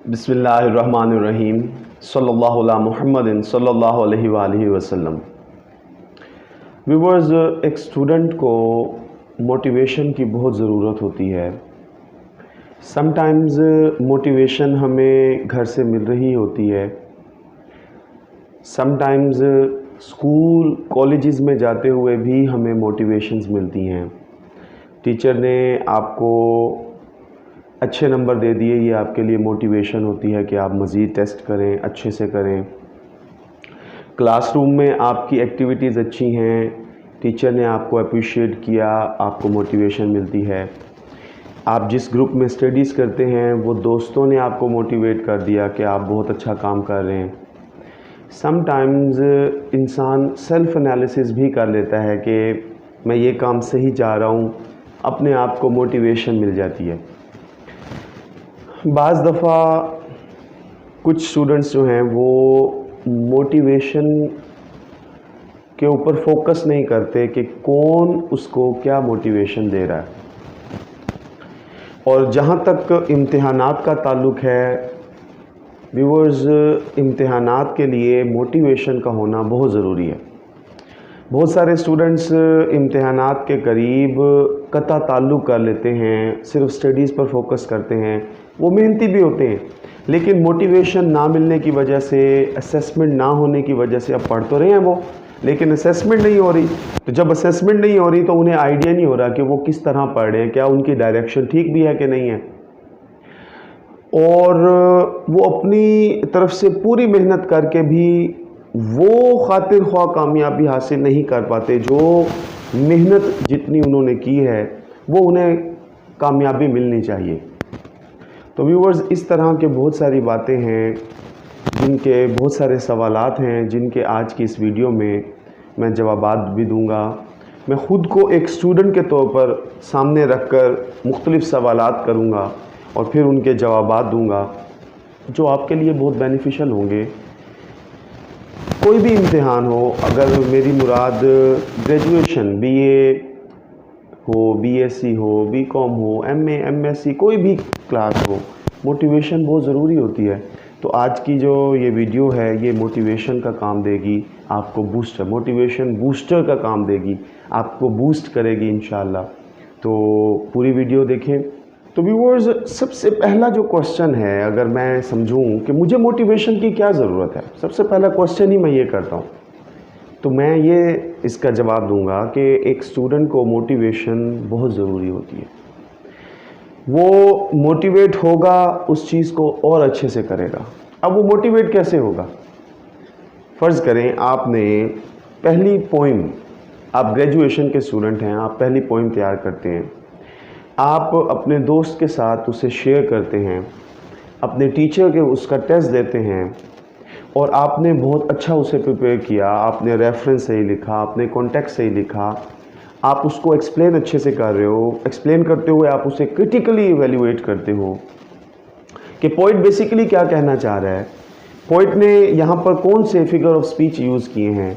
बिस्मिल्लाहिर्रहमानिर्रहीम सल्लल्लाहु अला मुहम्मदिन सल्लल्लाहु अलैहि वसल्लम। व्यूअर्स, एक स्टूडेंट को मोटिवेशन की बहुत ज़रूरत होती है। समटाइम्स मोटिवेशन हमें घर से मिल रही होती है, समटाइम्स स्कूल कॉलेजेस में जाते हुए भी हमें मोटिवेशंस मिलती हैं। टीचर ने आपको अच्छे नंबर दे दिए, ये आपके लिए मोटिवेशन होती है कि आप मज़ीद टेस्ट करें, अच्छे से करें। क्लासरूम में आपकी एक्टिविटीज़ अच्छी हैं, टीचर ने आपको अप्रिशिएट किया, आपको मोटिवेशन मिलती है। आप जिस ग्रुप में स्टडीज़ करते हैं वो दोस्तों ने आपको मोटिवेट कर दिया कि आप बहुत अच्छा काम कर रहे हैं। समटाइम्स इंसान सेल्फ़ एनालिसिस भी कर लेता है कि मैं ये काम सही जा रहा हूँ, अपने आप को मोटिवेशन मिल जाती है। बाज़ दफ़ा कुछ स्टूडेंट्स जो हैं वो मोटिवेशन के ऊपर फोकस नहीं करते कि कौन उसको क्या मोटिवेशन दे रहा है। और जहाँ तक इम्तिहानात का ताल्लुक़ है व्यूअर्स, इम्तिहानात के लिए मोटिवेशन का होना बहुत ज़रूरी है। बहुत सारे स्टूडेंट्स इम्तिहानात के करीब कता ताल्लुक़ कर लेते हैं, सिर्फ स्टडीज़ पर फोकस करते हैं। वो मेहनती भी होते हैं, लेकिन मोटिवेशन ना मिलने की वजह से, असेसमेंट ना होने की वजह से, अब पढ़ तो रहे हैं वो, लेकिन असेसमेंट नहीं हो रही। तो जब असेसमेंट नहीं हो रही तो उन्हें आइडिया नहीं हो रहा कि वो किस तरह पढ़ रहे हैं, क्या उनकी डायरेक्शन ठीक भी है कि नहीं है। और वो अपनी तरफ से पूरी मेहनत करके भी वो खातिर ख्वाह कामयाबी हासिल नहीं कर पाते। जो मेहनत जितनी उन्होंने की है वो उन्हें कामयाबी मिलनी चाहिए। तो व्यूअर्स, इस तरह के बहुत सारी बातें हैं, जिनके बहुत सारे सवालात हैं, जिनके आज की इस वीडियो में मैं जवाबात भी दूंगा। मैं ख़ुद को एक स्टूडेंट के तौर पर सामने रखकर मुख्तलिफ़ सवालात करूंगा और फिर उनके जवाबात दूंगा जो आपके लिए बहुत बेनिफिशियल होंगे। कोई भी इम्तिहान हो, अगर मेरी मुराद ग्रेजुएशन, बीए हो, बीएससी हो, बीकॉम हो, एमए, एमएससी, कोई भी क्लास हो, मोटिवेशन बहुत ज़रूरी होती है। तो आज की जो ये वीडियो है ये मोटिवेशन का काम देगी, आपको बूस्टर, मोटिवेशन बूस्टर का काम देगी, आपको बूस्ट करेगी इंशाल्लाह। तो पूरी वीडियो देखें। तो व्यूअर्स, सबसे पहला जो क्वेश्चन है, अगर मैं समझूं कि मुझे मोटिवेशन की क्या ज़रूरत है, सबसे पहला क्वेश्चन ही मैं ये करता हूँ, तो मैं ये इसका जवाब दूंगा कि एक स्टूडेंट को मोटिवेशन बहुत ज़रूरी होती है। वो मोटिवेट होगा, उस चीज़ को और अच्छे से करेगा। अब वो मोटिवेट कैसे होगा? फ़र्ज़ करें आपने पहली पोइम, आप ग्रेजुएशन के स्टूडेंट हैं, आप पहली पोइम तैयार करते हैं, आप अपने दोस्त के साथ उसे शेयर करते हैं, अपने टीचर के उसका टेस्ट देते हैं और आपने बहुत अच्छा उसे प्रिपेयर किया, आपने रेफरेंस सही लिखा, आपने कॉन्टेक्स्ट सही लिखा, आप उसको एक्सप्लेन अच्छे से कर रहे हो। एक्सप्लेन करते हुए आप उसे क्रिटिकली इवेल्युएट करते हो कि पोइट बेसिकली क्या कहना चाह रहा है, पोइट ने यहाँ पर कौन से फिगर ऑफ स्पीच यूज़ किए हैं,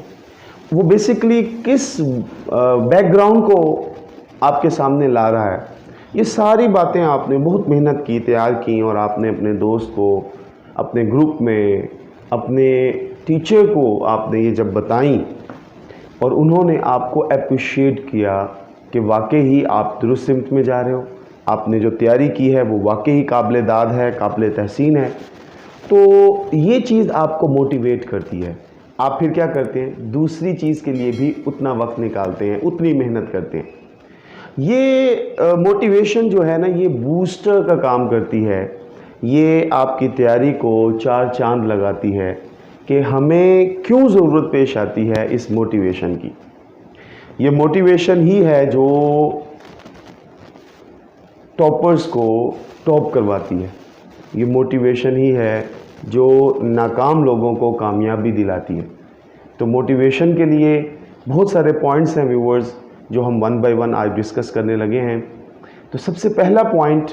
वो बेसिकली किस बैकग्राउंड को आपके सामने ला रहा है। ये सारी बातें आपने बहुत मेहनत की, तैयार की, और आपने अपने दोस्त को, अपने ग्रुप में, अपने टीचर को आपने ये जब बताई और उन्होंने आपको अप्रिशिएट किया कि वाकई ही आप दुरुस्त सिमत में जा रहे हो, आपने जो तैयारी की है वो वाकई ही काबिल दाद है, काबिल तहसीन है, तो ये चीज़ आपको मोटिवेट करती है। आप फिर क्या करते हैं, दूसरी चीज़ के लिए भी उतना वक्त निकालते हैं, उतनी मेहनत करते हैं। ये मोटिवेशन जो है ना, ये बूस्टर का काम करती है। ये आपकी तैयारी को चार चांद लगाती है कि हमें क्यों ज़रूरत पेश आती है इस मोटिवेशन की। ये मोटिवेशन ही है जो टॉपर्स को टॉप करवाती है। ये मोटिवेशन ही है जो नाकाम लोगों को कामयाबी दिलाती है। तो मोटिवेशन के लिए बहुत सारे पॉइंट्स हैं व्यूअर्स, जो हम वन बाय वन आज डिस्कस करने लगे हैं। तो सबसे पहला पॉइंट,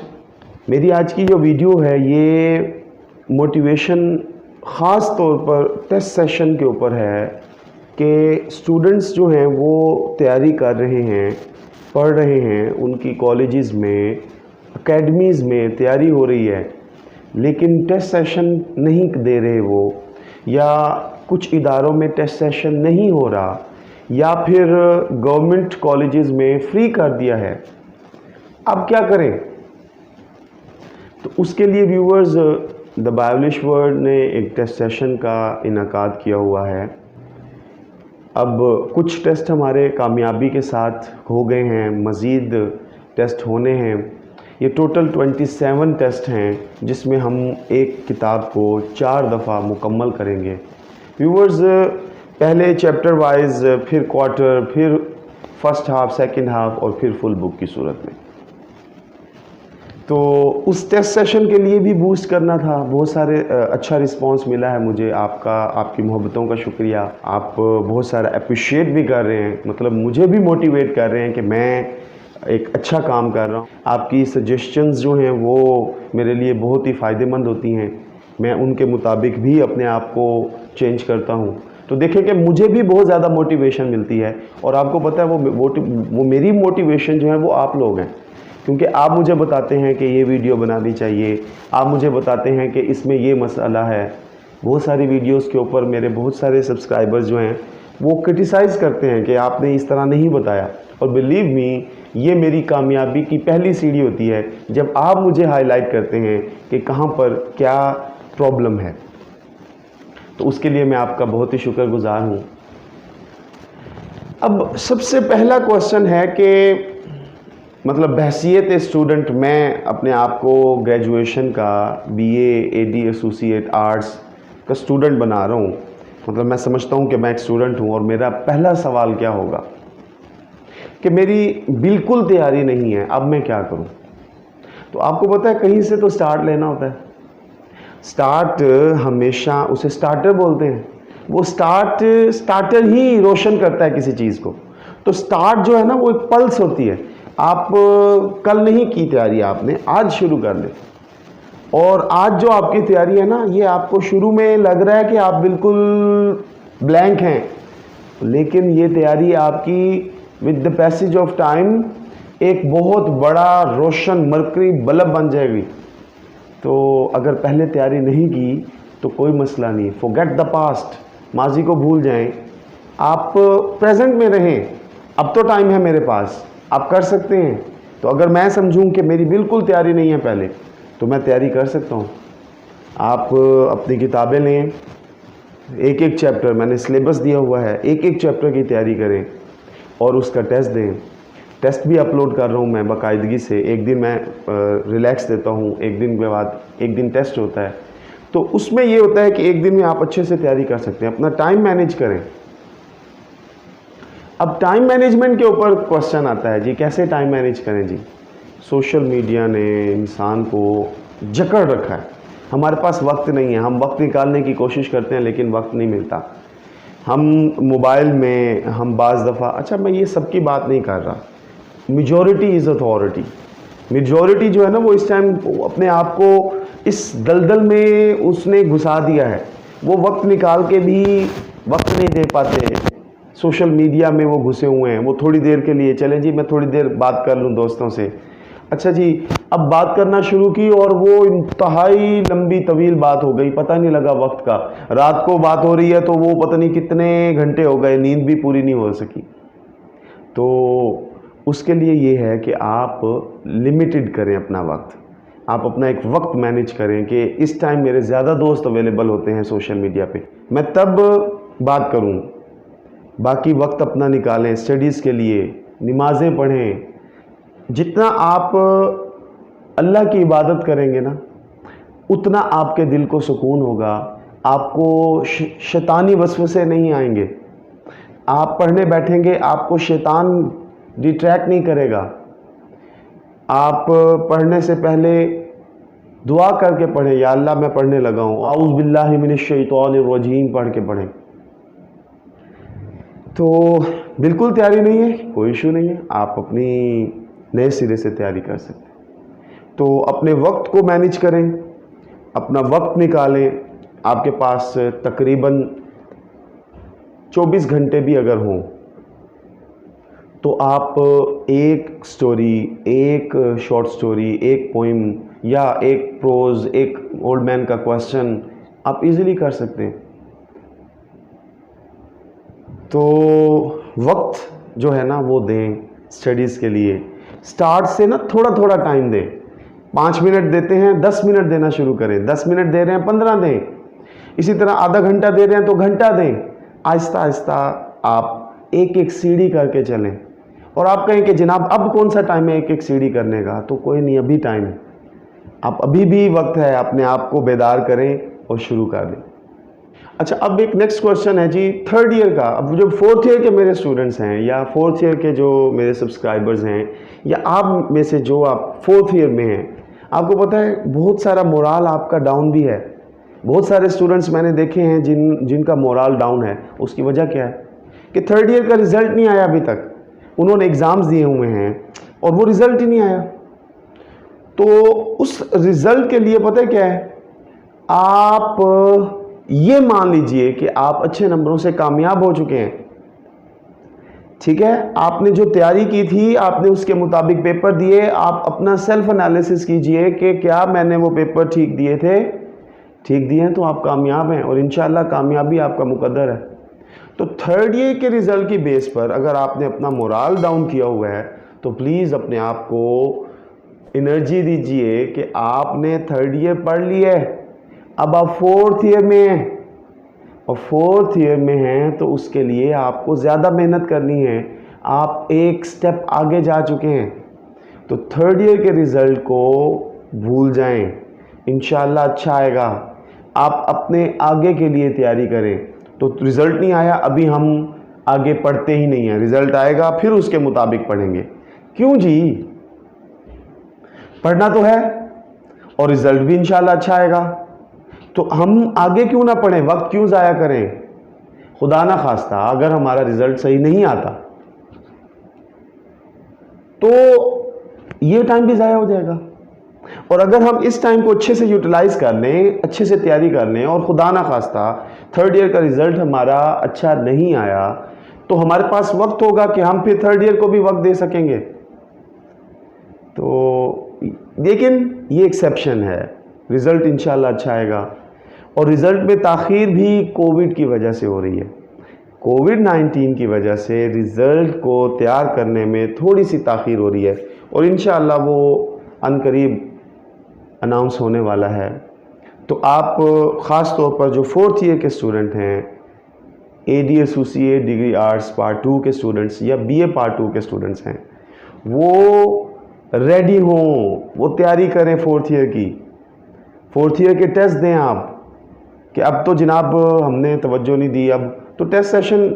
मेरी आज की जो वीडियो है ये मोटिवेशन ख़ास तौर पर टेस्ट सेशन के ऊपर है कि स्टूडेंट्स जो हैं वो तैयारी कर रहे हैं, पढ़ रहे हैं, उनकी कॉलेजेस में, एकेडमीज़ में तैयारी हो रही है, लेकिन टेस्ट सेशन नहीं दे रहे वो, या कुछ इदारों में टेस्ट सेशन नहीं हो रहा, या फिर गवर्नमेंट कॉलेजेस में फ्री कर दिया है, अब क्या करें? तो उसके लिए व्यूअर्स द बायोलिश वर्ल्ड ने एक टेस्ट सेशन का इनेकाद किया हुआ है। अब कुछ टेस्ट हमारे कामयाबी के साथ हो गए हैं, मज़ीद टेस्ट होने हैं। ये टोटल 27 टेस्ट हैं जिसमें हम एक किताब को 4 दफ़ा मुकम्मल करेंगे। व्यूअर्स, पहले चैप्टर वाइज, फिर क्वार्टर, फिर फर्स्ट हाफ, सेकंड हाफ और फिर फुल बुक की सूरत में। तो उस टेस्ट सेशन के लिए भी बूस्ट करना था। बहुत सारे अच्छा रिस्पांस मिला है मुझे आपका, आपकी मोहब्बतों का शुक्रिया। आप बहुत सारा अप्रिशिएट भी कर रहे हैं, मतलब मुझे भी मोटिवेट कर रहे हैं कि मैं एक अच्छा काम कर रहा हूँ। आपकी सजेशंस जो हैं वो मेरे लिए बहुत ही फ़ायदेमंद होती हैं। मैं उनके मुताबिक भी अपने आप को चेंज करता हूँ। तो देखें कि मुझे भी बहुत ज़्यादा मोटिवेशन मिलती है, और आपको पता है वो मेरी मोटिवेशन जो है वो आप लोग हैं, क्योंकि आप मुझे बताते हैं कि ये वीडियो बनानी चाहिए, आप मुझे बताते हैं कि इसमें ये मसला है। बहुत सारी वीडियोस के ऊपर मेरे बहुत सारे सब्सक्राइबर्स जो हैं वो क्रिटिसाइज़ करते हैं कि आपने इस तरह नहीं बताया, और बिलीव मी, ये मेरी कामयाबी की पहली सीढ़ी होती है जब आप मुझे हाईलाइट करते हैं कि कहाँ पर क्या प्रॉब्लम है। तो उसके लिए मैं आपका बहुत ही शुक्रगुजार हूँ। अब सबसे पहला क्वेश्चन है कि मतलब बहसियत स्टूडेंट मैं अपने आप को ग्रेजुएशन का BA AD एसोसिएट आर्ट्स का स्टूडेंट बना रहा हूँ। मतलब मैं समझता हूँ कि मैं एक स्टूडेंट हूँ, और मेरा पहला सवाल क्या होगा कि मेरी बिल्कुल तैयारी नहीं है, अब मैं क्या करूँ? तो आपको पता है कहीं से तो स्टार्ट लेना होता है। स्टार्ट हमेशा उसे स्टार्टर बोलते हैं। वो स्टार्टर ही रोशन करता है किसी चीज़ को। तो स्टार्ट जो है ना वो एक पल्स होती है। आप कल नहीं की तैयारी, आपने आज शुरू कर ले, और आज जो आपकी तैयारी है ना, ये आपको शुरू में लग रहा है कि आप बिल्कुल ब्लैंक हैं, लेकिन ये तैयारी आपकी with the passage of time एक बहुत बड़ा रोशन मरकरी बल्ब बन जाएगी। तो अगर पहले तैयारी नहीं की तो कोई मसला नहीं, फॉरगेट द पास्ट, माजी को भूल जाएं, आप प्रेजेंट में रहें। अब तो टाइम है मेरे पास, आप कर सकते हैं। तो अगर मैं समझूं कि मेरी बिल्कुल तैयारी नहीं है पहले, तो मैं तैयारी कर सकता हूं। आप अपनी किताबें लें, एक एक चैप्टर मैंने सिलेबस दिया हुआ है, एक एक चैप्टर की तैयारी करें और उसका टेस्ट दें। टेस्ट भी अपलोड कर रहा हूँ मैं बाकायदगी से। एक दिन मैं रिलैक्स देता हूँ, एक दिन के बाद एक दिन टेस्ट होता है। तो उसमें ये होता है कि एक दिन में आप अच्छे से तैयारी कर सकते हैं। अपना टाइम मैनेज करें। अब टाइम मैनेजमेंट के ऊपर क्वेश्चन आता है जी, कैसे टाइम मैनेज करें जी? सोशल मीडिया ने इंसान को जकड़ रखा है। हमारे पास वक्त नहीं है, हम वक्त निकालने की कोशिश करते हैं लेकिन वक्त नहीं मिलता। हम मोबाइल में, हम बाज़ दफ़ा, अच्छा मैं ये सब की बात नहीं कर रहा, मेजॉरिटी इज़ अथॉरिटी। मेजॉरिटी जो है ना वो इस टाइम अपने आप को इस दलदल में उसने घुसा दिया है। वो वक्त निकाल के भी वक्त नहीं दे पाते, सोशल मीडिया में वो घुसे हुए हैं। वो थोड़ी देर के लिए, चलें जी मैं थोड़ी देर बात कर लूँ दोस्तों से, अच्छा जी, अब बात करना शुरू की और वो इंतहाई लंबी तवील बात हो गई, पता नहीं लगा वक्त का। रात को बात हो रही है तो वो पता नहीं कितने घंटे हो गए, नींद भी पूरी नहीं हो सकी। तो उसके लिए ये है कि आप लिमिटेड करें अपना वक्त। आप अपना एक वक्त मैनेज करें कि इस टाइम मेरे ज़्यादा दोस्त अवेलेबल होते हैं सोशल मीडिया पे, मैं तब बात करूं। बाकी वक्त अपना निकालें स्टडीज़ के लिए, नमाज़ें पढ़ें। जितना आप अल्लाह की इबादत करेंगे ना, उतना आपके दिल को सुकून होगा। आपको शैतानी वसवसे नहीं आएंगे। आप पढ़ने बैठेंगे, आपको शैतान डिट्रैक्ट नहीं करेगा। आप पढ़ने से पहले दुआ करके पढ़ें, या अल्लाह मैं पढ़ने लगा हूँ, आऊज़ बिल्लाहि मिनश शैतानिर रजीम पढ़ के पढ़ें। तो बिल्कुल तैयारी नहीं है, कोई इशू नहीं है, आप अपनी नए सिरे से तैयारी कर सकते हैं। तो अपने वक्त को मैनेज करें, अपना वक्त निकालें। आपके पास तकरीबन 24 घंटे भी अगर हों तो आप एक स्टोरी, एक शॉर्ट स्टोरी, एक पोइम या एक प्रोज, एक ओल्ड मैन का क्वेश्चन आप इजीली कर सकते हैं। तो वक्त जो है ना वो दें स्टडीज़ के लिए। स्टार्ट से ना थोड़ा थोड़ा टाइम दें। 5 मिनट देते हैं 10 मिनट देना शुरू करें, 10 मिनट दे रहे हैं 15 दें, इसी तरह आधा घंटा दे रहे हैं तो घंटा दें। आहिस्ता आहिस्ता आप एक एक सीढ़ी करके चलें। और आप कहें कि जनाब अब कौन सा टाइम है एक एक सीढ़ी करने का, तो कोई नहीं, अभी टाइम है, आप अभी भी वक्त है, अपने आप को बेदार करें और शुरू कर दें। अच्छा, अब एक नेक्स्ट क्वेश्चन है जी थर्ड ईयर का। अब जो फोर्थ ईयर के मेरे स्टूडेंट्स हैं या फोर्थ ईयर के जो मेरे सब्सक्राइबर्स हैं या आप में से जो आप फोर्थ ईयर में हैं, आपको पता है बहुत सारा मोराल आपका डाउन भी है। बहुत सारे स्टूडेंट्स मैंने देखे हैं जिनका मोराल डाउन है। उसकी वजह क्या है कि थर्ड ईयर का रिज़ल्ट नहीं आया अभी तक। उन्होंने एग्ज़ाम्स दिए हुए हैं और वो रिज़ल्ट ही नहीं आया। तो उस रिज़ल्ट के लिए पता है क्या है, आप ये मान लीजिए कि आप अच्छे नंबरों से कामयाब हो चुके हैं, ठीक है, आपने जो तैयारी की थी आपने उसके मुताबिक पेपर दिए। आप अपना सेल्फ एनालिसिस कीजिए कि क्या मैंने वो पेपर ठीक दिए थे, ठीक दिए हैं तो आप कामयाब हैं और इंशाल्लाह कामयाबी आपका मुकद्दर है। तो थर्ड ईयर के रिज़ल्ट की बेस पर अगर आपने अपना मोराल डाउन किया हुआ है तो प्लीज़ अपने आप को एनर्जी दीजिए कि आपने थर्ड ईयर पढ़ लिया है, अब आप फोर्थ ईयर में हैं और फोर्थ ईयर में हैं तो उसके लिए आपको ज़्यादा मेहनत करनी है। आप एक स्टेप आगे जा चुके हैं। तो थर्ड ईयर के रिज़ल्ट को भूल जाएं, इंशाल्लाह अच्छा आएगा। आप अपने आगे के लिए तैयारी करें। तो रिज़ल्ट नहीं आया, अभी हम आगे पढ़ते ही नहीं हैं, रिज़ल्ट आएगा फिर उसके मुताबिक पढ़ेंगे। क्यों जी, पढ़ना तो है और रिज़ल्ट भी इंशाल्लाह अच्छा आएगा, तो हम आगे क्यों ना पढ़ें, वक्त क्यों ज़ाया करें। खुदा ना खास्ता अगर हमारा रिज़ल्ट सही नहीं आता तो ये टाइम भी ज़ाया हो जाएगा। और अगर हम इस टाइम को अच्छे से यूटिलाइज़ कर लें, अच्छे से तैयारी कर लें और खुदा ना खास्ता थर्ड ईयर का रिज़ल्ट हमारा अच्छा नहीं आया तो हमारे पास वक्त होगा कि हम फिर थर्ड ईयर को भी वक्त दे सकेंगे। तो लेकिन ये एक्सेप्शन है, रिज़ल्ट इंशाल्लाह अच्छा आएगा। और रिज़ल्ट में ताख़ीर भी कोविड की वजह से हो रही है। कोविड-19 की वजह से रिज़ल्ट को तैयार करने में थोड़ी सी ताख़ीर हो रही है और इंशाअल्लाह वो अनकरीब अनाउंस होने वाला है। तो आप ख़ास तौर पर जो फोर्थ ईयर के स्टूडेंट हैं, AD associate degree arts part 2 के स्टूडेंट्स या BA पार्ट 2 के स्टूडेंट्स हैं, वो रेडी हों, वो तैयारी करें फोर्थ ईयर की। फोर्थ ईयर के टेस्ट दें आप कि अब तो जनाब हमने तवज्जो नहीं दी, अब तो टेस्ट सेशन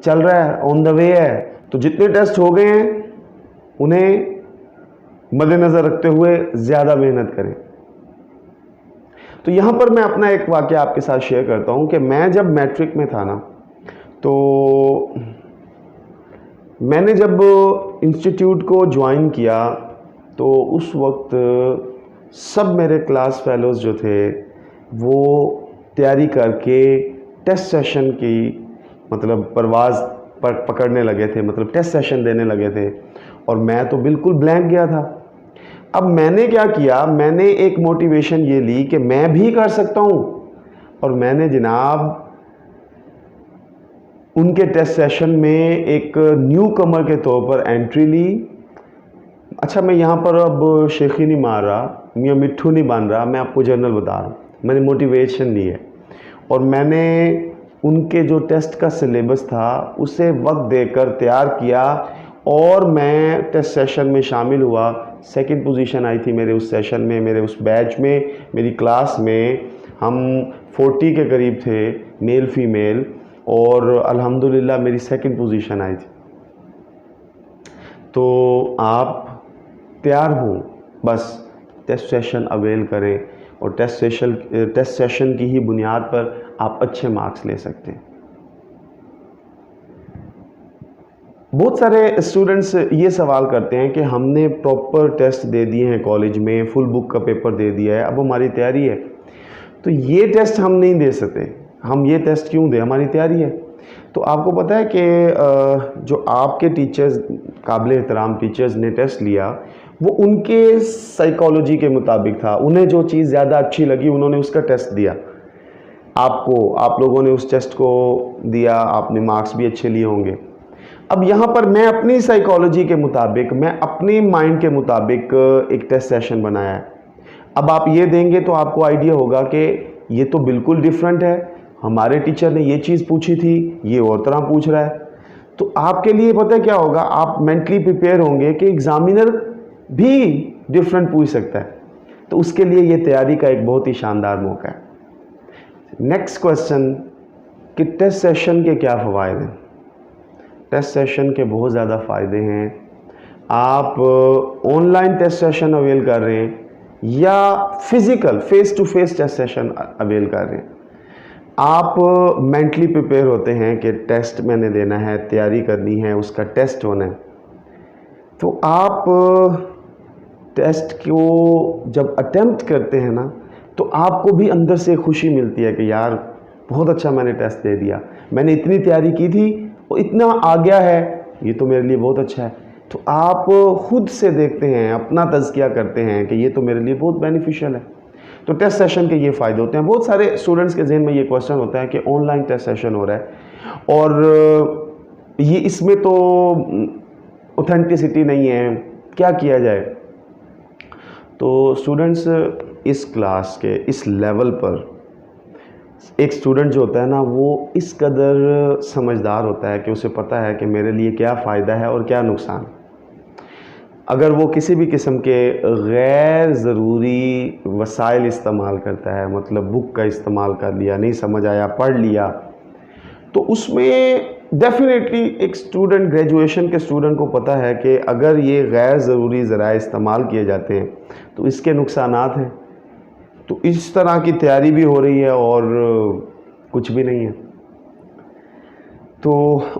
चल रहा है, ऑन द वे है। तो जितने टेस्ट हो गए हैं उन्हें मद्देनज़र रखते हुए ज़्यादा मेहनत करें। तो यहाँ पर मैं अपना एक वाक़या आपके साथ शेयर करता हूँ कि मैं जब मैट्रिक में था ना, तो मैंने जब इंस्टीट्यूट को ज्वाइन किया तो उस वक्त सब मेरे क्लास फेलोज़ जो थे वो तैयारी करके टेस्ट सेशन की मतलब परवाज़ पकड़ने लगे थे, मतलब टेस्ट सेशन देने लगे थे और मैं तो बिल्कुल ब्लैंक गया था। अब मैंने क्या किया, मैंने एक मोटिवेशन ये ली कि मैं भी कर सकता हूँ और मैंने जनाब उनके टेस्ट सेशन में एक न्यू कमर के तौर पर एंट्री ली। अच्छा, मैं यहाँ पर अब शेखी नहीं मार रहा, मियाँ मिट्ठू नहीं बन रहा, मैं आपको जनरल बता रहा हूँ। मैंने मोटिवेशन ली है और मैंने उनके जो टेस्ट का सिलेबस था उसे वक्त देकर तैयार किया और मैं टेस्ट सेशन में शामिल हुआ। सेकंड पोजीशन आई थी मेरे उस सेशन में, मेरे उस बैच में, मेरी क्लास में हम 40 के करीब थे, मेल फीमेल, और अल्हम्दुलिल्लाह मेरी सेकंड पोजीशन आई थी। तो आप तैयार हों, बस टेस्ट सेशन अवेल करें और टेस्ट सेशन की ही बुनियाद पर आप अच्छे मार्क्स ले सकते हैं। बहुत सारे स्टूडेंट्स ये सवाल करते हैं कि हमने प्रॉपर टेस्ट दे दिए हैं कॉलेज में, फुल बुक का पेपर दे दिया है, अब हमारी तैयारी है। तो ये टेस्ट हम नहीं दे सकते, हम ये टेस्ट क्यों दें, हमारी तैयारी है। तो आपको पता है कि जो आपके टीचर्स, काबिल एहतराम टीचर्स ने टेस्ट लिया, वो उनके साइकोलॉजी के मुताबिक था, उन्हें जो चीज़ ज़्यादा अच्छी लगी उन्होंने उसका टेस्ट दिया। आप लोगों ने उस टेस्ट को दिया, आपने मार्क्स भी अच्छे लिए होंगे। अब यहाँ पर मैं अपनी साइकोलॉजी के मुताबिक, मैं अपनी माइंड के मुताबिक एक टेस्ट सेशन बनाया है। अब आप ये देंगे तो आपको आइडिया होगा कि ये तो बिल्कुल डिफरेंट है, हमारे टीचर ने ये चीज़ पूछी थी, ये और तरह पूछ रहा है। तो आपके लिए पता है क्या होगा, आप मेंटली प्रिपेयर होंगे कि एग्जामिनर भी डिफरेंट पूछ सकता है। तो उसके लिए ये तैयारी का एक बहुत ही शानदार मौका है। नेक्स्ट क्वेश्चन कि टेस्ट सेशन के क्या फ़वाइद हैं। टेस्ट सेशन के बहुत ज़्यादा फ़ायदे हैं। आप ऑनलाइन टेस्ट सेशन अवेल कर रहे हैं या physical face to face test session avail कर रहे हैं, आप मेंटली प्रिपेयर होते हैं कि टेस्ट मैंने देना है, तैयारी करनी है, उसका टेस्ट होना है। तो आप टेस्ट को जब अटेम्प्ट करते हैं ना, तो आपको भी अंदर से खुशी मिलती है कि यार बहुत अच्छा मैंने टेस्ट दे दिया, मैंने इतनी तैयारी की थी और इतना आ गया है, ये तो मेरे लिए बहुत अच्छा है। तो आप खुद से देखते हैं, अपना तज़किया करते हैं कि ये तो मेरे लिए बहुत बेनिफिशियल है। तो टेस्ट सेशन के ये फ़ायदे होते हैं। बहुत सारे स्टूडेंट्स के जहन में ये क्वेश्चन होता है कि ऑनलाइन टेस्ट सेशन हो रहा है और ये इसमें तो ऑथेंटिसिटी नहीं है, क्या किया जाए। तो स्टूडेंट्स, इस क्लास के इस लेवल पर एक स्टूडेंट जो होता है ना, वो इस कदर समझदार होता है कि उसे पता है कि मेरे लिए क्या फ़ायदा है और क्या नुकसान। अगर वो किसी भी किस्म के गैर ज़रूरी वसाइल इस्तेमाल करता है, मतलब बुक का इस्तेमाल कर लिया, नहीं समझ आया, पढ़ लिया, तो उसमें डेफिनेटली एक स्टूडेंट, ग्रेजुएशन के स्टूडेंट को पता है कि अगर ये गैर ज़रूरी ज़राए इस्तेमाल किए जाते हैं तो इसके नुकसानात हैं। तो इस तरह की तैयारी भी हो रही है और कुछ भी नहीं है। तो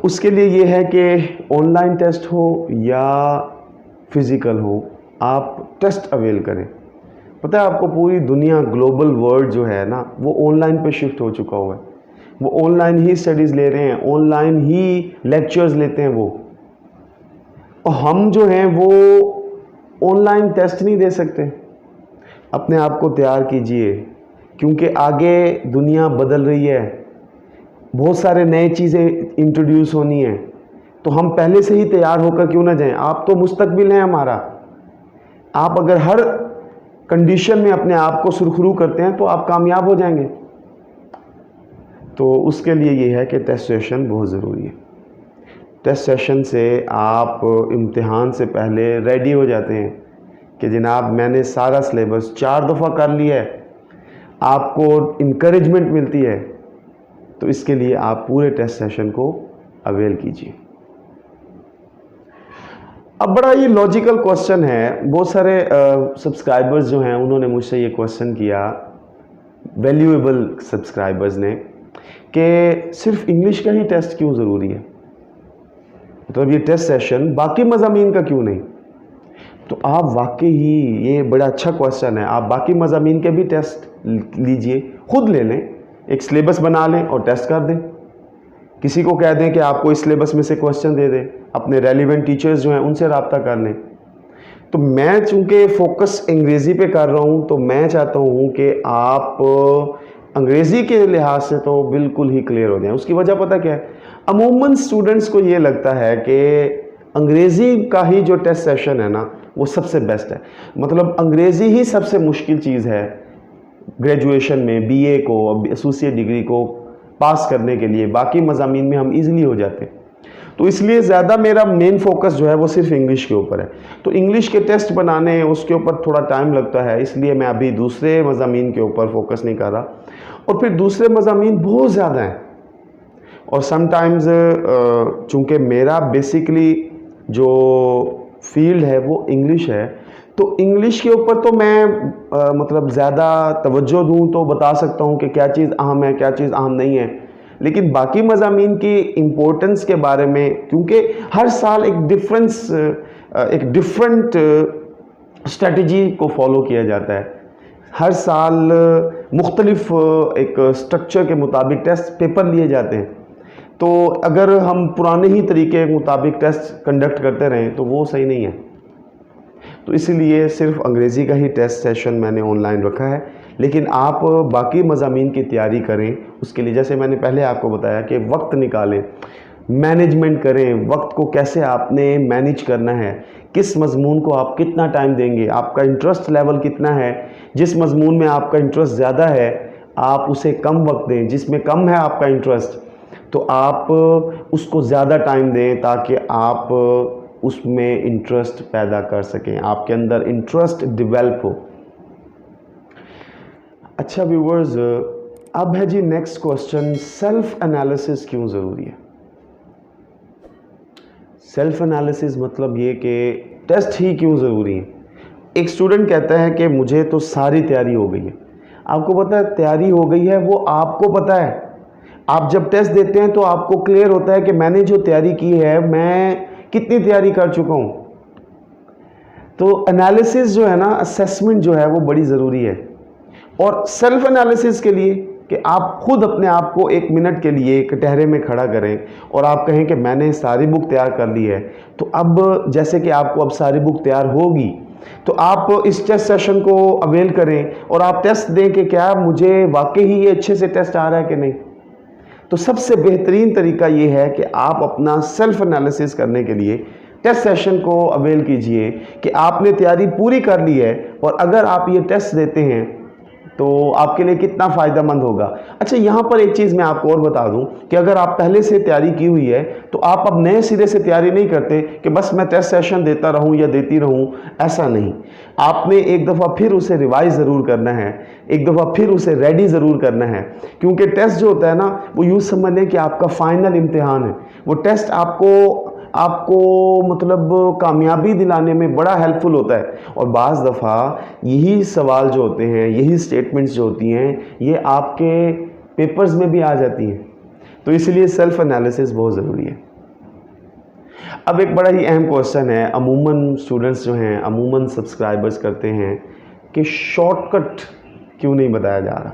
उसके लिए ये है कि ऑनलाइन टेस्ट हो या फिज़िकल हो, आप टेस्ट अवेल करें। पता है आपको, पूरी दुनिया, ग्लोबल वर्ल्ड जो है ना, वो ऑनलाइन पे शिफ्ट हो चुका हुआ है। वो ऑनलाइन ही स्टडीज़ ले रहे हैं, ऑनलाइन ही लेक्चर्स लेते हैं वो। और हम जो हैं वो ऑनलाइन टेस्ट नहीं दे सकते। अपने आप को तैयार कीजिए, क्योंकि आगे दुनिया बदल रही है, बहुत सारे नए चीज़ें इंट्रोड्यूस होनी है। तो हम पहले से ही तैयार होकर क्यों ना जाएं। आप तो मुस्तकबिल हैं हमारा। आप अगर हर कंडीशन में अपने आप को सुरखरू करते हैं तो आप कामयाब हो जाएंगे। तो उसके लिए ये है कि टेस्ट सेशन बहुत ज़रूरी है। टेस्ट सेशन से आप इम्तिहान से पहले रेडी हो जाते हैं कि जनाब मैंने सारा सिलेबस 4 दफ़ा कर लिया है, आपको इनकरेजमेंट मिलती है। तो इसके लिए आप पूरे टेस्ट सेशन को अवेल कीजिए। अब बड़ा ये लॉजिकल क्वेश्चन है, बहुत सारे सब्सक्राइबर्स जो हैं उन्होंने मुझसे ये क्वेश्चन किया, वैल्यूएबल सब्सक्राइबर्स ने, कि सिर्फ इंग्लिश का ही टेस्ट क्यों ज़रूरी है, मतलब ये टेस्ट सेशन बाकी मज़ामीन का क्यों नहीं। तो आप वाकई ही, ये बड़ा अच्छा क्वेश्चन है, आप बाकी मज़ामीन के भी टेस्ट लीजिए, खुद ले लें, एक सिलेबस बना लें और टेस्ट कर दें। किसी को कह दें कि आपको इस सिलेबस में से क्वेश्चन दे दें, अपने रेलिवेंट टीचर्स जो हैं उनसे रब्ता कर लें। तो मैं चूँकि फोकस अंग्रेज़ी पे कर रहा हूँ, तो मैं चाहता हूँ कि आप अंग्रेज़ी के लिहाज से तो बिल्कुल ही क्लियर हो जाएं। उसकी वजह पता क्या है, अमूमन स्टूडेंट्स को ये लगता है कि अंग्रेज़ी का ही जो टेस्ट सेशन है ना वो सबसे बेस्ट है, मतलब अंग्रेज़ी ही सबसे मुश्किल चीज़ है ग्रेजुएशन में, बीए को, एसोसिएट डिग्री को पास करने के लिए। बाकी मज़ामीन में हम इजीली हो जाते हैं। तो इसलिए ज़्यादा मेरा मेन फोकस जो है वो सिर्फ इंग्लिश के ऊपर है। तो इंग्लिश के टेस्ट बनाने, उसके ऊपर थोड़ा टाइम लगता है, इसलिए मैं अभी दूसरे मज़ामीन के ऊपर फोकस नहीं कर रहा। और फिर दूसरे मज़ामीन बहुत ज़्यादा हैं और समटाइम्स चूँकि मेरा बेसिकली जो फील्ड है वो इंग्लिश है, तो इंग्लिश के ऊपर तो मैं मतलब ज़्यादा तवज्जो दूँ तो बता सकता हूँ कि क्या चीज़ अहम है, क्या चीज़ अहम नहीं है। लेकिन बाकी मज़ामीन की इम्पोर्टेंस के बारे में, क्योंकि हर साल एक डिफरेंट स्ट्रेटजी को फॉलो किया जाता है, हर साल मुख्तलिफ एक स्ट्रक्चर के मुताबिक टेस्ट पेपर लिए जाते हैं। तो अगर हम पुराने ही तरीके के मुताबिक टेस्ट कंडक्ट करते रहें तो वो सही नहीं है। तो इसीलिए सिर्फ अंग्रेज़ी का ही टेस्ट सेशन मैंने ऑनलाइन रखा है। लेकिन आप बाकी मज़ामीन की तैयारी करें, उसके लिए जैसे मैंने पहले आपको बताया कि वक्त निकालें, मैनेजमेंट करें, वक्त को कैसे आपने मैनेज करना है, किस मज़मून को आप कितना टाइम देंगे, आपका इंटरेस्ट लेवल कितना है, जिस मज़मून में आपका इंटरेस्ट ज़्यादा है आप उसे कम वक्त दें, जिसमें कम है आपका इंटरेस्ट तो आप उसको ज़्यादा टाइम दें ताकि आप उसमें इंटरेस्ट पैदा कर सकें, आपके अंदर इंटरेस्ट डेवलप हो। अच्छा व्यूवर्स, अब है जी नेक्स्ट क्वेश्चन, सेल्फ एनालिसिस क्यों ज़रूरी है। सेल्फ एनालिसिस मतलब ये कि टेस्ट ही क्यों ज़रूरी है। एक स्टूडेंट कहता है कि मुझे तो सारी तैयारी हो गई है। आपको पता है तैयारी हो गई है वो आपको पता है। आप जब टेस्ट देते हैं तो आपको क्लियर होता है कि मैंने जो तैयारी की है मैं कितनी तैयारी कर चुका हूँ। तो एनालिसिस जो है ना, असेसमेंट जो है वो बड़ी ज़रूरी है। और सेल्फ एनालिसिस के लिए कि आप खुद अपने आप को एक मिनट के लिए कटहरे में खड़ा करें और आप कहें कि मैंने सारी बुक तैयार कर ली है। तो अब जैसे कि आपको अब सारी बुक तैयार होगी तो आप इस टेस्ट सेशन को अवेल करें और आप टेस्ट दें कि क्या मुझे वाकई ही ये अच्छे से टेस्ट आ रहा है कि नहीं। तो सबसे बेहतरीन तरीका ये है कि आप अपना सेल्फ एनालिसिस करने के लिए टेस्ट सेशन को अवेल कीजिए कि आपने तैयारी पूरी कर ली है और अगर आप ये टेस्ट देते हैं तो आपके लिए कितना फ़ायदेमंद होगा। अच्छा, यहाँ पर एक चीज़ मैं आपको और बता दूं कि अगर आप पहले से तैयारी की हुई है तो आप अब नए सिरे से तैयारी नहीं करते कि बस मैं टेस्ट सेशन देता रहूं या देती रहूं, ऐसा नहीं। आपने एक दफ़ा फिर उसे रिवाइज ज़रूर करना है, एक दफ़ा फिर उसे रेडी ज़रूर करना है, क्योंकि टेस्ट जो होता है ना वो यूँ समझ लें कि आपका फाइनल इम्तिहान है। वो टेस्ट आपको मतलब कामयाबी दिलाने में बड़ा हेल्पफुल होता है। और बाज़ दफ़ा यही सवाल जो होते हैं, यही स्टेटमेंट्स जो होती हैं, ये आपके पेपर्स में भी आ जाती हैं। तो इसलिए सेल्फ एनालिसिस बहुत ज़रूरी है। अब एक बड़ा ही अहम क्वेश्चन है, अमूमन स्टूडेंट्स जो हैं, अमूमन सब्सक्राइबर्स करते हैं कि शॉर्टकट क्यों नहीं बताया जा रहा।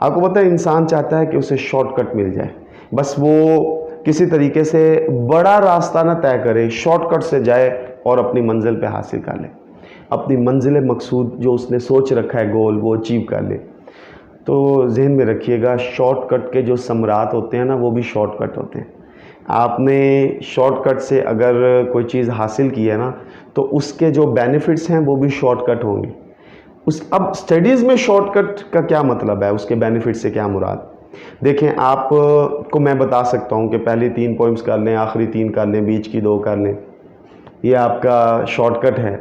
आपको पता है इंसान चाहता है कि उसे शॉर्टकट मिल जाए, बस वो किसी तरीके से बड़ा रास्ता ना तय करे, शॉर्टकट से जाए और अपनी मंजिल पे हासिल कर ले, अपनी मंजिल मकसूद जो उसने सोच रखा है गोल वो अचीव कर ले। तो जहन में रखिएगा शॉर्टकट के जो समरात होते हैं ना वो भी शॉर्टकट होते हैं। आपने शॉर्टकट से अगर कोई चीज़ हासिल की है ना तो उसके जो बेनिफिट्स हैं वो भी शॉर्टकट होंगे। अब स्टडीज़ में शॉर्टकट का क्या मतलब है, उसके बेनिफिट से क्या मुराद। देखें, आप को मैं बता सकता हूं कि पहली 3 पोइम्स कर लें, आखिरी 3 कर लें, बीच की 2 कर लें, ये आपका शॉर्टकट है।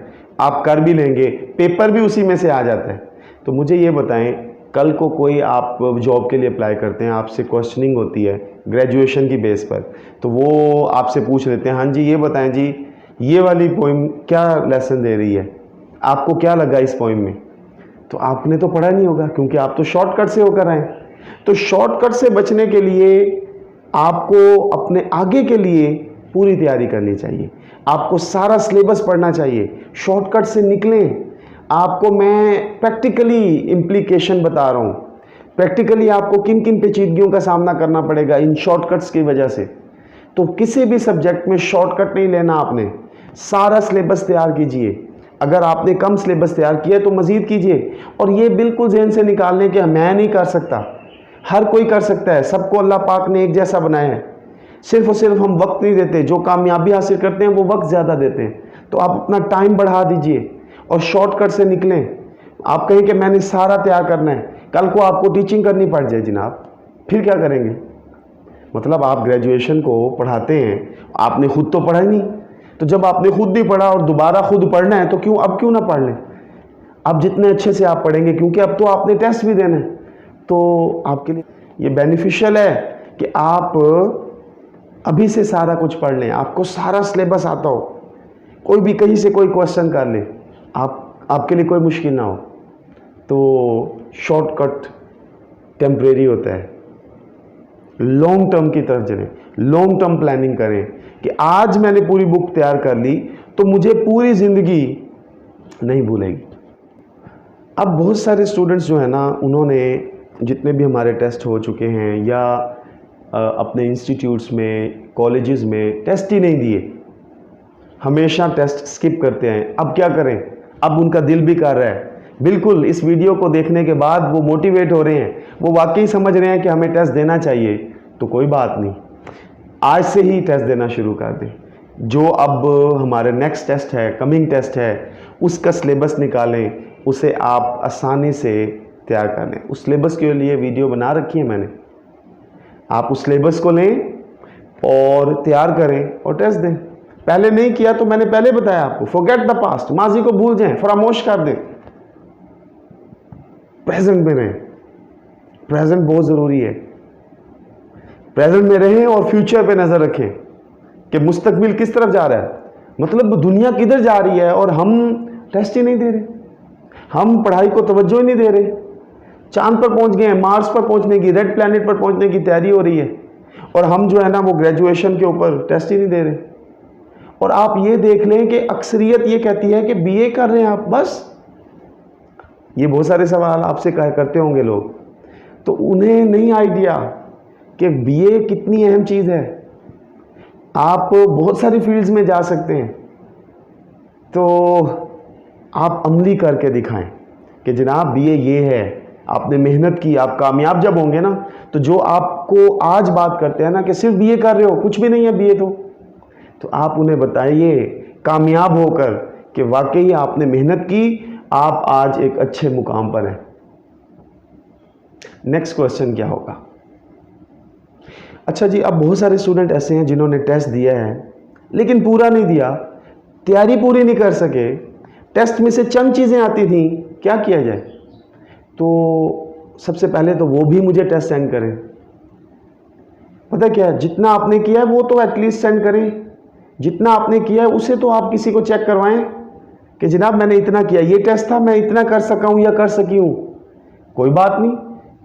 आप कर भी लेंगे, पेपर भी उसी में से आ जाता है। तो मुझे ये बताएं, कल को कोई आप जॉब के लिए अप्लाई करते हैं, आपसे क्वेश्चनिंग होती है ग्रेजुएशन की बेस पर, तो वो आपसे पूछ लेते हैं, हाँ जी ये बताएं जी ये वाली पोइम क्या लेसन दे रही है, आपको क्या लगा इस पोइम में। तो आपने तो पढ़ा नहीं होगा क्योंकि आप तो शॉर्टकट से होकर आए। तो शॉर्टकट से बचने के लिए आपको अपने आगे के लिए पूरी तैयारी करनी चाहिए, आपको सारा सिलेबस पढ़ना चाहिए, शॉर्टकट से निकलें। आपको मैं प्रैक्टिकली इम्प्लीकेशन बता रहा हूँ, प्रैक्टिकली आपको किन किन पेचीदगियों का सामना करना पड़ेगा इन शॉर्टकट्स की वजह से। तो किसी भी सब्जेक्ट में शॉर्टकट नहीं लेना, आपने सारा सिलेबस तैयार कीजिए। अगर आपने कम सिलेबस तैयार किया है तो मज़ीद कीजिए। और ये बिल्कुल जहन से निकाल लें कि मैं नहीं कर सकता, हर कोई कर सकता है, सबको अल्लाह पाक ने एक जैसा बनाया है। सिर्फ और सिर्फ हम वक्त नहीं देते, जो कामयाबी हासिल करते हैं वो वक्त ज़्यादा देते हैं। तो आप अपना टाइम बढ़ा दीजिए और शॉर्टकट से निकलें। आप कहें कि मैंने सारा तैयार करना है, कल को आपको टीचिंग करनी पड़ जाए जनाब, फिर क्या करेंगे। मतलब आप ग्रेजुएशन को पढ़ाते हैं, आपने खुद तो पढ़ा ही नहीं, तो जब आपने खुद नहीं पढ़ा और दोबारा खुद पढ़ना है तो क्यों ना पढ़ लें। अब जितने अच्छे से आप पढ़ेंगे, क्योंकि अब तो आपने टेस्ट भी देना है, तो आपके लिए ये बेनिफिशियल है कि आप अभी से सारा कुछ पढ़ लें, आपको सारा सिलेबस आता हो, कोई भी कहीं से कोई क्वेश्चन कर ले, आपके लिए कोई मुश्किल ना हो। तो शॉर्टकट टेम्परेरी होता है, लॉन्ग टर्म की तरफ चलें, लॉन्ग टर्म प्लानिंग करें कि आज मैंने पूरी बुक तैयार कर ली तो मुझे पूरी ज़िंदगी नहीं भूलेगी। अब बहुत सारे स्टूडेंट्स जो है ना, उन्होंने जितने भी हमारे टेस्ट हो चुके हैं या अपने इंस्टीट्यूट्स में, कॉलेजेस में टेस्ट ही नहीं दिए, हमेशा टेस्ट स्किप करते हैं। अब क्या करें, अब उनका दिल भी कर रहा है, बिल्कुल इस वीडियो को देखने के बाद वो मोटिवेट हो रहे हैं, वो वाकई समझ रहे हैं कि हमें टेस्ट देना चाहिए। तो कोई बात नहीं, आज से ही टेस्ट देना शुरू कर दें। जो अब हमारे नेक्स्ट टेस्ट है, कमिंग टेस्ट है, उसका सिलेबस निकालें, उसे आप आसानी से तैयार कर लें। उस सिलेबस के लिए वीडियो बना रखी है मैंने, आप उस सिलेबस को लें और तैयार करें और टेस्ट दें। पहले नहीं किया तो मैंने पहले बताया आपको, फॉरगेट द पास्ट, माजी को भूल जाएं, फरामोश कर दें, प्रेजेंट में रहें। प्रेजेंट बहुत ज़रूरी है, प्रेजेंट में रहें और फ्यूचर पे नज़र रखें कि मुस्तकबिल किस तरफ जा रहा है, मतलब दुनिया किधर जा रही है और हम टेस्ट ही नहीं दे रहे, हम पढ़ाई को तवज्जो ही नहीं दे रहे। चांद पर पहुंच गए हैं, मार्स पर पहुंचने की, रेड प्लैनेट पर पहुंचने की तैयारी हो रही है, और हम जो है ना वो ग्रेजुएशन के ऊपर टेस्ट ही नहीं दे रहे। और आप ये देख लें कि अक्सरियत ये कहती है कि बीए कर रहे हैं आप, बस। ये बहुत सारे सवाल आपसे करते होंगे लोग, तो उन्हें नहीं आइडिया कि बीए कितनी अहम चीज़ है। आप बहुत सारी फील्ड्स में जा सकते हैं, तो आप अमली करके दिखाएं कि जनाब बीए ये है, आपने मेहनत की, आप कामयाब जब होंगे ना, तो जो आपको आज बात करते हैं ना कि सिर्फ बीए कर रहे हो, कुछ भी नहीं है बीए, तो आप उन्हें बताइए कामयाब होकर कि वाकई आपने मेहनत की, आप आज एक अच्छे मुकाम पर हैं। नेक्स्ट क्वेश्चन क्या होगा? अच्छा जी, अब बहुत सारे स्टूडेंट ऐसे हैं जिन्होंने टेस्ट दिया है लेकिन पूरा नहीं दिया, तैयारी पूरी नहीं कर सके, टेस्ट में से चंद चीज़ें आती थी, क्या किया जाए? तो सबसे पहले तो वो भी मुझे टेस्ट सेंड करें। पता क्या है, जितना आपने किया है वो तो एटलीस्ट सेंड करें, जितना आपने किया है उसे तो आप किसी को चेक करवाएं कि जनाब मैंने इतना किया, ये टेस्ट था, मैं इतना कर सका हूँ या कर सकी हूँ। कोई बात नहीं,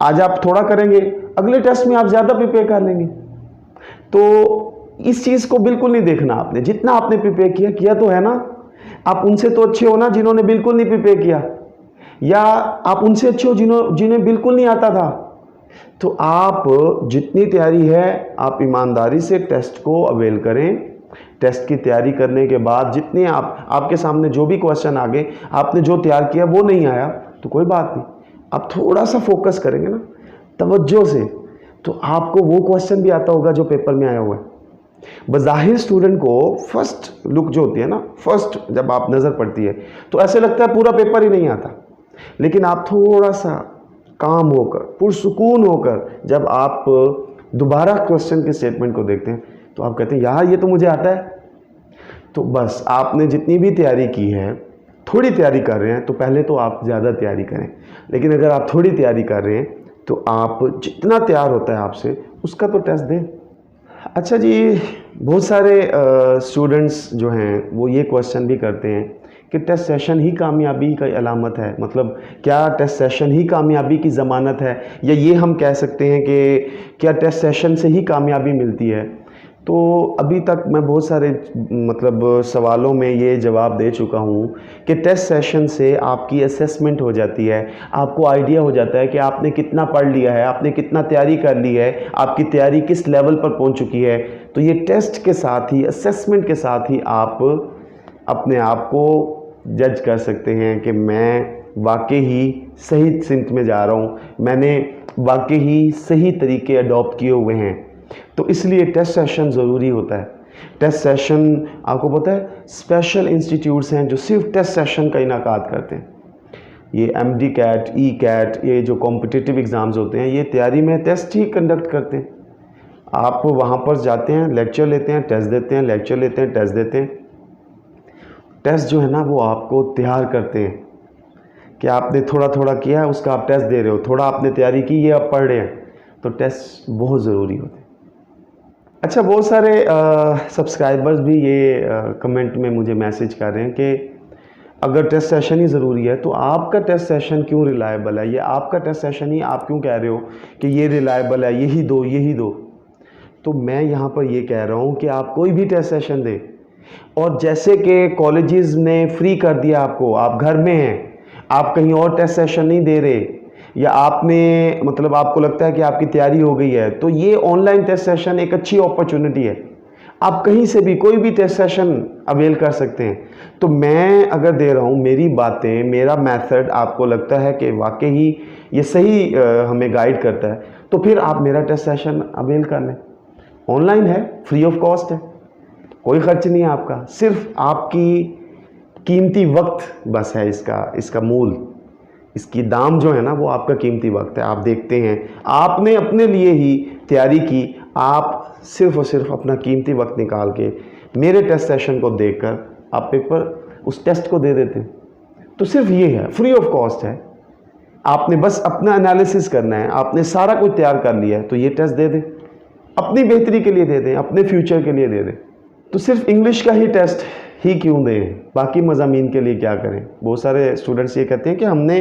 आज आप थोड़ा करेंगे, अगले टेस्ट में आप ज़्यादा प्रिपेयर कर लेंगे। तो इस चीज़ को बिल्कुल नहीं देखना आपने, जितना आपने प्रिपेयर किया तो है ना। आप उनसे तो अच्छे हो ना जिन्होंने बिल्कुल नहीं प्रिपेयर किया, या आप उनसे अच्छे हो जिन्हें बिल्कुल नहीं आता था। तो आप जितनी तैयारी है आप ईमानदारी से टेस्ट को अवेल करें। टेस्ट की तैयारी करने के बाद जितने आपके सामने जो भी क्वेश्चन आ गए, आपने जो तैयार किया वो नहीं आया तो कोई बात नहीं, आप थोड़ा सा फोकस करेंगे ना तवज्जो से, तो आपको वो क्वेश्चन भी आता होगा जो पेपर में आया हुआ है। बज़ाहिर स्टूडेंट को फर्स्ट लुक जो होती है ना, फर्स्ट जब आप नज़र पड़ती है तो ऐसे लगता है पूरा पेपर ही नहीं आता, लेकिन आप थोड़ा सा काम होकर, पुरसुकून होकर जब आप दोबारा क्वेश्चन के स्टेटमेंट को देखते हैं तो आप कहते हैं यार ये तो मुझे आता है। तो बस आपने जितनी भी तैयारी की है, थोड़ी तैयारी कर रहे हैं तो पहले तो आप ज़्यादा तैयारी करें, लेकिन अगर आप थोड़ी तैयारी कर रहे हैं तो आप जितना तैयार होता है आपसे उसका तो टेस्ट दें। अच्छा जी, बहुत सारे स्टूडेंट्स जो हैं वो ये क्वेश्चन भी करते हैं कि टेस्ट सेशन ही कामयाबी का अलामत है, मतलब क्या टेस्ट सेशन ही कामयाबी की ज़मानत है, या ये हम कह सकते हैं कि क्या टेस्ट सेशन से ही कामयाबी मिलती है। तो अभी तक मैं बहुत सारे मतलब सवालों में ये जवाब दे चुका हूँ कि टेस्ट सेशन से आपकी असेसमेंट हो जाती है, आपको आइडिया हो जाता है कि आपने कितना पढ़ लिया है, आपने कितना तैयारी कर ली है, आपकी तैयारी किस लेवल पर पहुँच चुकी है। तो ये टेस्ट के साथ ही, असेसमेंट के साथ ही आप अपने आप को जज कर सकते हैं कि मैं वाकई ही सही सिमत में जा रहा हूँ, मैंने वाकई ही सही तरीके अडॉप्ट किए हुए हैं। तो इसलिए टेस्ट सेशन ज़रूरी होता है। टेस्ट सेशन आपको पता है स्पेशल इंस्टीट्यूट्स हैं जो सिर्फ टेस्ट सेशन का इनाकाद करते हैं। ये MD कैट, ई कैट, ये जो कॉम्पिटिटिव एग्ज़ाम्स होते हैं ये तैयारी में टेस्ट ही कंडक्ट करते हैं। आप वहाँ पर जाते हैं, लेक्चर लेते हैं, टेस्ट देते हैं, लेक्चर लेते हैं, टेस्ट देते हैं। टेस्ट जो है ना वो आपको तैयार करते हैं कि आपने थोड़ा थोड़ा किया है उसका आप टेस्ट दे रहे हो, थोड़ा आपने तैयारी की ये आप पढ़ रहे हैं, तो टेस्ट बहुत ज़रूरी होते हैं। अच्छा, बहुत सारे सब्सक्राइबर्स भी ये कमेंट में मुझे मैसेज कर रहे हैं कि अगर टेस्ट सेशन ही ज़रूरी है तो आपका टेस्ट सेशन क्यों रिलायबल है, ये आपका टेस्ट सेशन ही आप क्यों कह रहे हो कि ये रिलायबल है, यही दो यही दो। तो मैं यहाँ पर ये कह रहा हूँ कि आप कोई भी टेस्ट सेशन दें, और जैसे कि कॉलेजेस ने फ्री कर दिया आपको, आप घर में हैं, आप कहीं और टेस्ट सेशन नहीं दे रहे, या आपने मतलब आपको लगता है कि आपकी तैयारी हो गई है, तो ये ऑनलाइन टेस्ट सेशन एक अच्छी अपॉर्चुनिटी है। आप कहीं से भी कोई भी टेस्ट सेशन अवेल कर सकते हैं। तो मैं अगर दे रहा हूँ, मेरी बातें, मेरा मेथड आपको लगता है कि वाकई ही ये सही हमें गाइड करता है, तो फिर आप मेरा टेस्ट सेशन अवेल कर लें। ऑनलाइन है, फ्री ऑफ कॉस्ट है, कोई खर्च नहीं है आपका, सिर्फ आपकी कीमती वक्त बस है इसका मूल, इसकी दाम जो है ना वो आपका कीमती वक्त है। आप देखते हैं, आपने अपने लिए ही तैयारी की, आप सिर्फ और सिर्फ अपना कीमती वक्त निकाल के मेरे टेस्ट सेशन को देखकर आप पेपर उस टेस्ट को दे देते हैं। तो सिर्फ ये है, फ्री ऑफ कॉस्ट है, आपने बस अपना एनालिसिस करना है, आपने सारा कुछ तैयार कर लिया है, तो ये टेस्ट दे दें, अपनी बेहतरी के लिए दे दें, अपने फ्यूचर के लिए दे दें। तो सिर्फ इंग्लिश का ही टेस्ट ही क्यों दें, बाकी मज़ामीन के लिए क्या करें। बहुत सारे स्टूडेंट्स ये कहते हैं कि हमने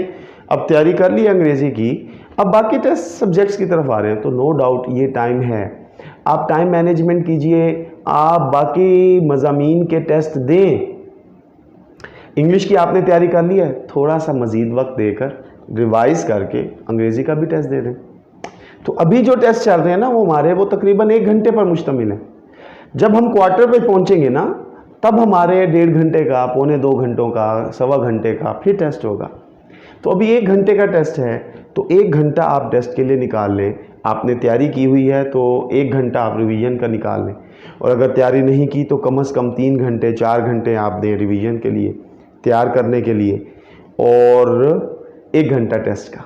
अब तैयारी कर ली अंग्रेज़ी की, अब बाकी टेस्ट सब्जेक्ट्स की तरफ आ रहे हैं। तो नो डाउट ये टाइम है, आप टाइम मैनेजमेंट कीजिए, आप बाकी मज़ामीन के टेस्ट दें। इंग्लिश की आपने तैयारी कर ली है, थोड़ा सा मज़ीद वक्त देकर रिवाइज करके अंग्रेज़ी का भी टेस्ट दे दें। तो अभी जो टेस्ट चल रहे हैं ना वो तकरीबन 1 घंटे पर मुश्तमिल है। जब हम क्वार्टर पे पहुंचेंगे ना, तब हमारे 1.5 घंटे का, पौने 2 घंटों का, सवा घंटे का फिर टेस्ट होगा। तो अभी 1 घंटे का टेस्ट है, तो 1 घंटा आप टेस्ट के लिए निकाल लें। आपने तैयारी की हुई है तो 1 घंटा आप रिवीजन का निकाल लें, और अगर तैयारी नहीं की तो कम से कम 3 घंटे 4 घंटे आप दें रिवीजन के लिए, तैयार करने के लिए, और 1 घंटा टेस्ट का।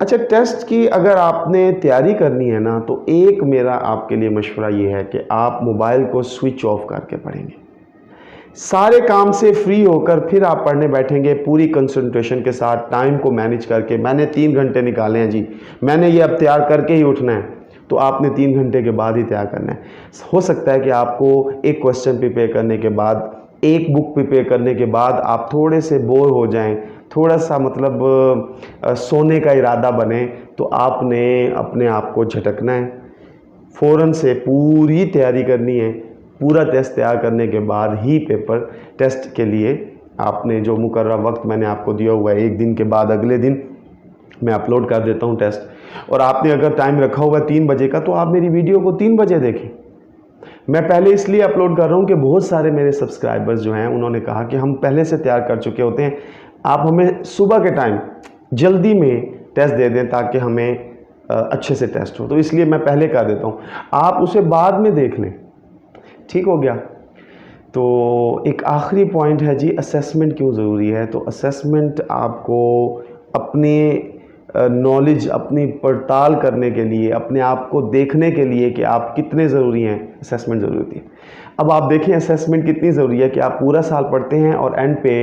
अच्छा, टेस्ट की अगर आपने तैयारी करनी है ना, तो एक मेरा आपके लिए मशवरा ये है कि आप मोबाइल को स्विच ऑफ करके पढ़ेंगे। सारे काम से फ्री होकर फिर आप पढ़ने बैठेंगे पूरी कंसंट्रेशन के साथ, टाइम को मैनेज करके। मैंने 3 घंटे निकाले हैं जी, मैंने ये अब तैयार करके ही उठना है, तो आपने 3 घंटे के बाद ही तैयार करना है। हो सकता है कि आपको एक क्वेश्चन प्रिपेयर करने के बाद, एक बुक प्रिपेयर करने के बाद आप थोड़े से बोर हो जाएं, थोड़ा सा सोने का इरादा बने, तो आपने अपने आप को झटकना है, फ़ौरन से पूरी तैयारी करनी है। पूरा टेस्ट तैयार करने के बाद ही पेपर टेस्ट के लिए आपने जो मुकर्रर वक्त मैंने आपको दिया हुआ है, 1 दिन के बाद अगले दिन मैं अपलोड कर देता हूं टेस्ट। और आपने अगर टाइम रखा हुआ 3 बजे का, तो आप मेरी वीडियो को 3 बजे देखें। मैं पहले इसलिए अपलोड कर रहा हूं कि बहुत सारे मेरे सब्सक्राइबर्स जो हैं उन्होंने कहा कि हम पहले से तैयार कर चुके होते हैं, आप हमें सुबह के टाइम जल्दी में टेस्ट दे दें ताकि हमें अच्छे से टेस्ट हो। तो इसलिए मैं पहले कर देता हूँ, आप उसे बाद में देख लें। ठीक हो गया। तो एक आखिरी पॉइंट है जी, असेसमेंट क्यों ज़रूरी है। तो असेसमेंट आपको अपने नॉलेज, अपनी पड़ताल करने के लिए, अपने आप को देखने के लिए कि आप कितने ज़रूरी हैं, असेसमेंट ज़रूरी होती है। अब आप देखें असेसमेंट कितनी ज़रूरी है कि आप पूरा साल पढ़ते हैं और एंड पे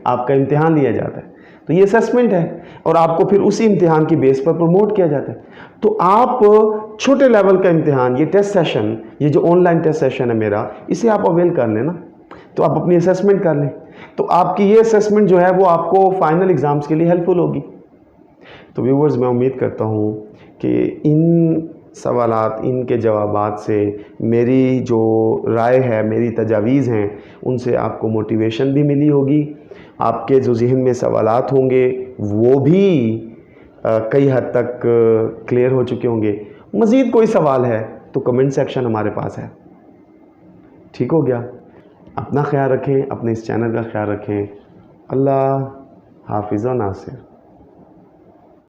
आपका इम्तिहान लिया जाता है, तो ये असेसमेंट है, और आपको फिर उसी इम्तिहान की बेस पर प्रमोट किया जाता है। तो आप छोटे लेवल का इम्तिहान, ये टेस्ट सेशन, ये जो ऑनलाइन टेस्ट सेशन है मेरा, इसे आप अवेल कर लें ना, तो आप अपनी असेसमेंट कर लें। तो आपकी ये असेसमेंट जो है वो आपको फाइनल एग्ज़ाम्स के लिए हेल्पफुल होगी। तो व्यूवर्स, मैं उम्मीद करता हूँ कि इन सवालात, इनके जवाबात से मेरी जो राय है, मेरी तजावीज़ हैं, उनसे आपको मोटिवेशन भी मिली होगी। आपके जो जहन में सवालात होंगे वो भी कई हद तक क्लियर हो चुके होंगे। मज़ीद कोई सवाल है तो कमेंट सेक्शन हमारे पास है। ठीक हो गया। अपना ख्याल रखें, अपने इस चैनल का ख्याल रखें। अल्लाह हाफिज़ व नासिर।